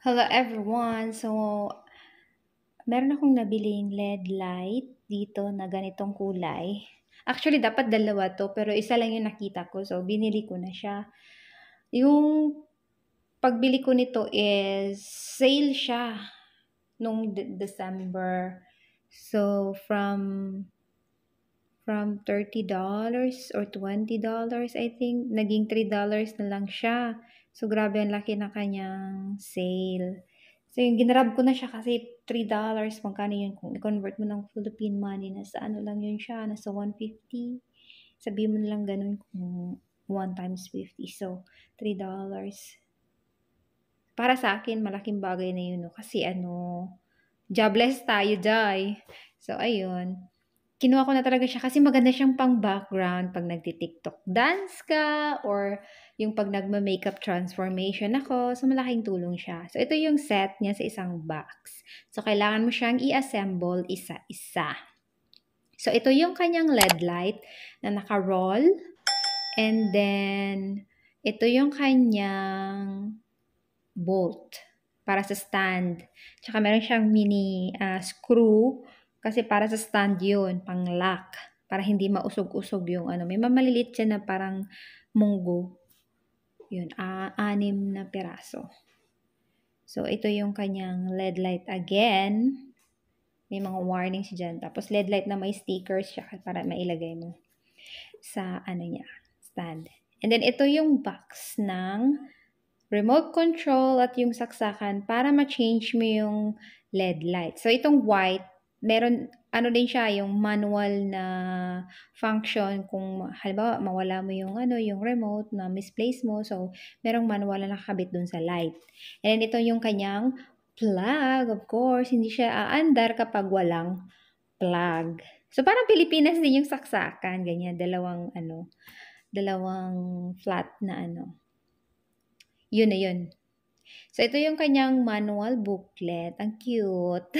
Hello everyone! So, meron akong nabiling LED light dito na ganitong kulay. Actually, dapat dalawa to, pero isa lang yung nakita ko. So, binili ko na siya. Yung pagbili ko nito is sale siya nung December. So, from $30 or $20, I think, naging $3 na lang siya. So, grabe ang laki na kanyang sale. So, yung ginrab ko na siya kasi $3, magkano yun kung i-convert mo ng Philippine money, nasa ano lang yun siya, nasa 150. Sabihin mo na lang ganun kung 1 times 50. So, $3. Para sa akin, malaking bagay na yun, no? Kasi jobless tayo, Jai. So, ayun. Kinuha ko na talaga siya kasi maganda siyang pang background pag nagti-TikTok dance ka or yung pag nagma-makeup transformation ako. So, malaking tulong siya. So, ito yung set niya sa isang box. So, kailangan mo siyang i-assemble isa-isa. So, ito yung kanyang LED light na naka-roll. And then, ito yung kanyang bolt para sa stand. Tsaka meron siyang mini screw kasi para sa stand yun, pang lock. Para hindi mausog-usog yung may mamalilit siya na parang munggo. Yun, 6 na piraso. So, ito yung kanyang LED light again. May mga warnings dyan. Tapos, LED light na may stickers siya para mailagay mo sa niya, stand. And then, ito yung box ng remote control at yung saksakan para ma-change mo yung LED light. So, itong white, meron, din siya, yung manual na function. Kung, halimbawa, mawala mo yung, yung remote na misplace mo. So, merong manual na nakakabit dun sa light. And then, ito yung kanyang plug, of course. Hindi siya aandar kapag walang plug. So, parang Pilipinas din yung saksakan. Ganyan, dalawang flat na Yun na yun. So, ito yung kanyang manual booklet. Ang cute.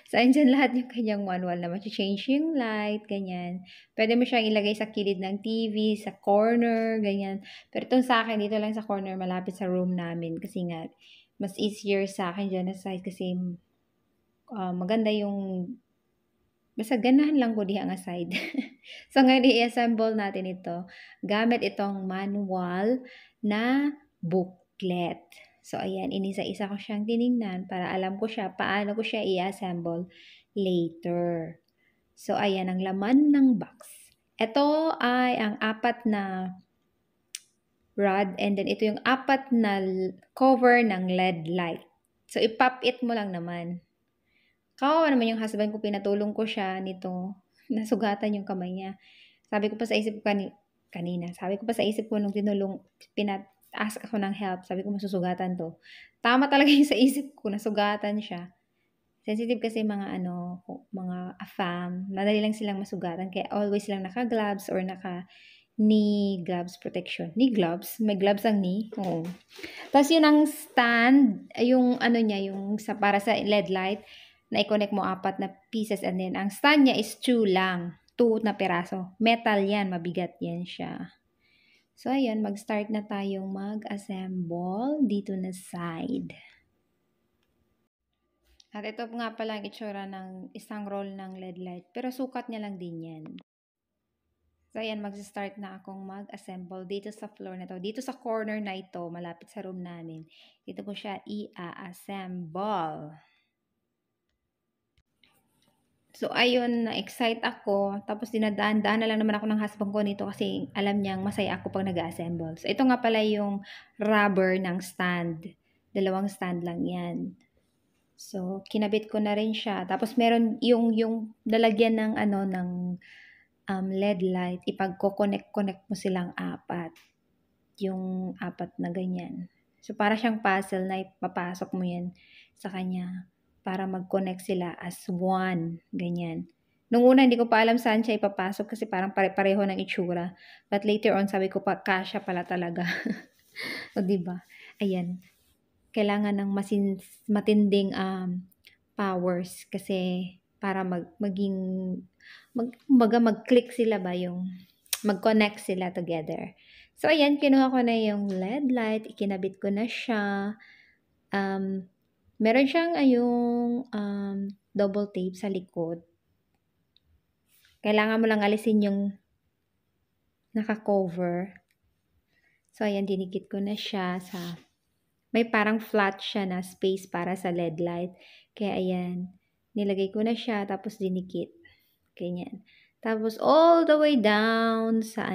So, andyan lahat yung kanyang manual na change yung light, ganyan. Pwede mo siyang ilagay sa kilid ng TV, sa corner, ganyan. Pero itong sa akin, dito lang sa corner, malapit sa room namin. Kasi nga, mas easier sa akin dyan na side kasi maganda yung basta ganahan lang ko diha nga side. So, ngayon i-assemble natin ito gamit itong manual na booklet. So, ayan, inisa-isa ko siyang tiningnan para alam ko siya paano ko siya i-assemble later. So, ayan ang laman ng box. Ito ay ang 4 na rod and then ito yung 4 na cover ng LED light. So, i-pop it mo lang naman. Kawawa naman yung husband ko, pinatulong ko siya nito. Nasugatan yung kamay niya. Sabi ko pa sa isip ko kanina. Sabi ko pa sa isip ko nung ask ako ng help. Sabi ko masusugatan to. Tama talaga yung sa isip ko, nasugatan siya. Sensitive kasi mga mga AFAM. Madali lang silang masugatan. Kaya always silang naka-gloves or knee gloves protection. Knee gloves? May gloves ang knee? Oo. Tapos yun ang stand, yung niya, yung para sa LED light, na i-connect mo 4 na pieces and then ang stand niya is 2 lang. 2 na peraso. Metal yan, mabigat yan siya. So, ayan, mag-start na tayong mag-assemble dito na side. At ito nga pala ang itsura ng isang roll ng LED light. Pero sukat niya lang din yan. So, ayan, mag-start na akong mag-assemble dito sa floor na to. Dito sa corner na ito, malapit sa room namin. Dito ko siya i-assemble. So, ayun, na-excite ako. Tapos, dinadaan-daan na lang naman ako ng husband ko nito kasi alam niyang masaya ako pag nag-assemble. So, ito nga pala yung rubber ng stand. 2 stand lang yan. So, kinabit ko na rin siya. Tapos, meron yung lalagyan ng ng LED light. Ipagko-connect mo silang 4. Yung 4 na ganyan. So, para siyang puzzle na ipapasok mo yan sa kanya para mag-connect sila as one. Ganyan. Nung una, hindi ko pa alam saan siya ipapasok kasi parang pare-pareho ng itsura. But later on, sabi ko pa, kasya pala talaga. O, diba? Ayan. Kailangan ng matinding powers kasi para mag-click sila ba yung mag-connect sila together. So, ayan, kinuha ko na yung LED light, ikinabit ko na siya. meron siyang double tape sa likod. Kailangan mo lang alisin yung naka-cover. So, ayan, dinikit ko na siya sa, may parang flat siya na space para sa LED light. Kaya, ayan, nilagay ko na siya, tapos dinikit. Ganyan. Tapos, all the way down sa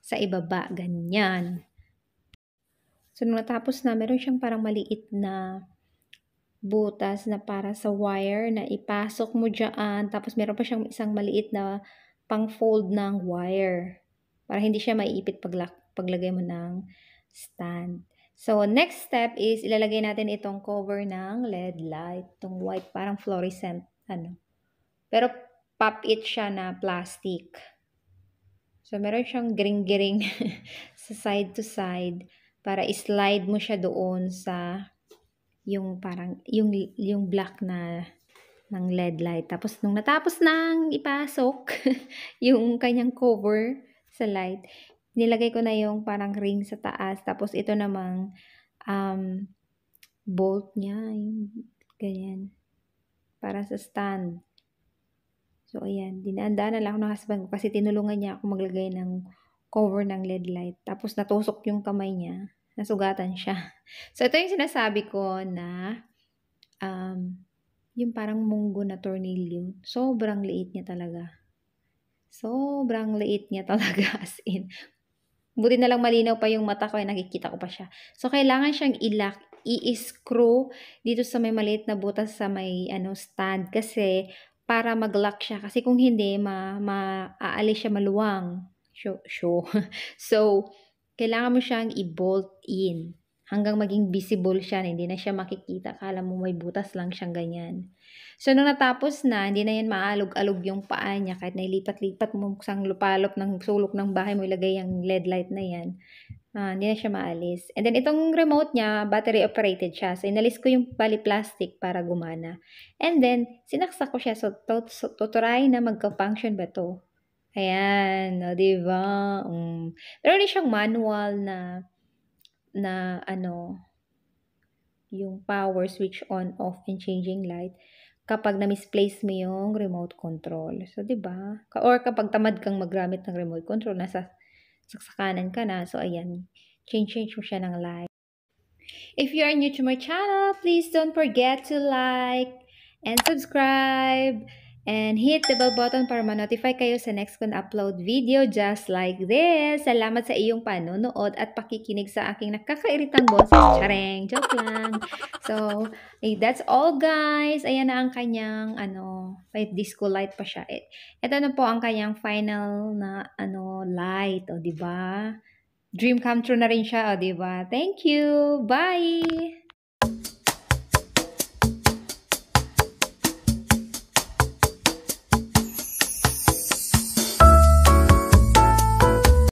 sa ibaba, ganyan. So, nung natapos na, meron siyang parang maliit na butas na para sa wire na ipasok mo dyan. Tapos, meron pa siyang isang maliit na pang-fold ng wire para hindi siya maiipit paglagay mo ng stand. So, next step is ilalagay natin itong cover ng LED light. Itong white, parang fluorescent, Pero, pop-it siya na plastic. So, meron siyang giring-giring sa side to side para i-slide mo siya doon sa yung parang, yung black na ng LED light. Tapos, nung natapos nang ipasok yung kanyang cover sa light, nilagay ko na yung parang ring sa taas. Tapos, ito namang bolt niya. Yung ganyan. Para sa stand. So, ayan. Dinaan-daanan lang ako ng husband ko kasi tinulungan niya ako maglagay ng cover ng LED light. Tapos, natusok yung kamay niya. Nasugatan siya. So, ito yung sinasabi ko na yung parang munggo na tornilyo. Sobrang liit niya talaga. Sobrang liit niya talaga. As in. Buti na lang malinaw pa yung mata ko. Nakikita ko pa siya. So, kailangan siyang i-lock. I-screw dito sa may maliit na butas sa may stand. Kasi, para mag-lock siya. Kasi kung hindi, aalis siya maluwang. So, kailangan mo siyang i-bolt in hanggang maging visible siya, hindi na siya makikita. Akala mo may butas lang siyang ganyan. So, nung natapos na, hindi na yan maalog-alog yung paa niya. Kahit nailipat-lipat mo sang lupalop ng sulok ng bahay mo, ilagay yung LED light na yan. Hindi na siya maalis. And then, itong remote niya, battery operated siya. So, inalis ko yung bali plastic para gumana. And then, sinaksak ko siya. So, try na magka-function ba to? Ayan, o, diba? Pero hindi siyang manual na yung power switch on, off, and changing light kapag na-misplace mo yung remote control. So, diba? Or kapag tamad kang maggamit ng remote control, nasa saksakanan ka na. So, ayan, change mo siya ng light. If you are new to my channel, please don't forget to like and subscribe and hit the bell button para ma-notify kayo sa next kong upload video just like this. Salamat sa iyong panonood at pakikinig sa aking nakakairitang boses. Chareng! Joke lang. So, that's all guys. Ayan na ang kanyang, may disco light pa siya. Ito na po ang kanyang final na, light. O, diba? Dream come true na rin siya. O, diba? Thank you! Bye!